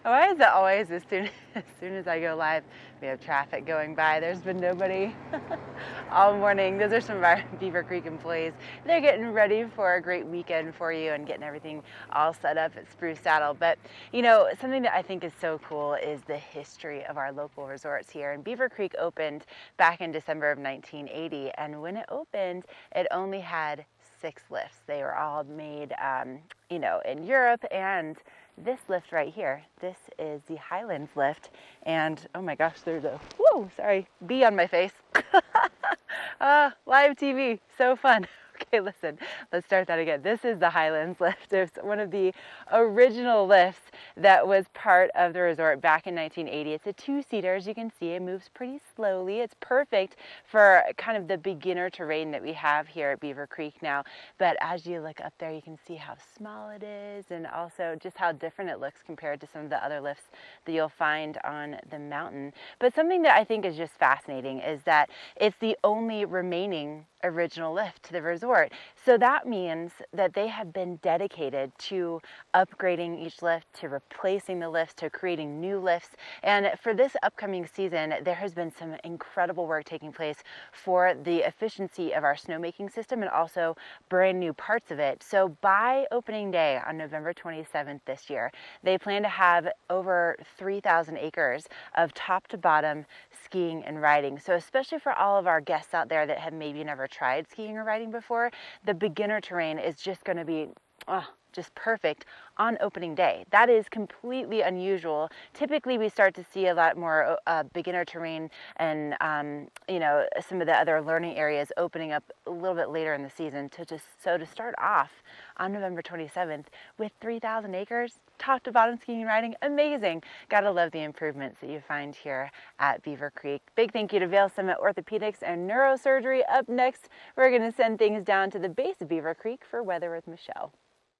Why is it always as soon as I go live, we have traffic going by? There's been nobody all morning. Those are some of our Beaver Creek employees. They're getting ready for a great weekend for you and getting everything all set up at Spruce Saddle. But you know, something that I think is so cool is the history of our local resorts here. And Beaver Creek opened back in December of 1980, and when it opened, it only had 6 lifts. They were all made, in Europe, and this lift right here, this is the Highlands lift, and oh my gosh, there's a, whoa, sorry, bee on my face. Live TV, so fun. Okay, listen, let's start that again. This is the Highlands lift. It's one of the original lifts that was part of the resort back in 1980. It's a 2-seater, as you can see. It moves pretty slowly. It's perfect for kind of the beginner terrain that we have here at Beaver Creek now. But as you look up there, you can see how small it is and also just how different it looks compared to some of the other lifts that you'll find on the mountain. But something that I think is just fascinating is that it's the only remaining original lift to the resort. So that means that they have been dedicated to upgrading each lift, to replacing the lifts, to creating new lifts. And for this upcoming season, there has been some incredible work taking place for the efficiency of our snowmaking system and also brand new parts of it. So by opening day on November 27th this year, they plan to have over 3,000 acres of top to bottom skiing and riding. So especially for all of our guests out there that have maybe never tried skiing or riding before, the beginner terrain is just going to be just perfect on opening day. That is completely unusual. Typically we start to see a lot more beginner terrain and some of the other learning areas opening up a little bit later in the season. To start off on November 27th with 3,000 acres, top to bottom skiing and riding, amazing. Gotta love the improvements that you find here at Beaver Creek. Big thank you to Vail Summit Orthopedics and Neurosurgery. Up next, we're gonna send things down to the base of Beaver Creek for Weather with Michelle.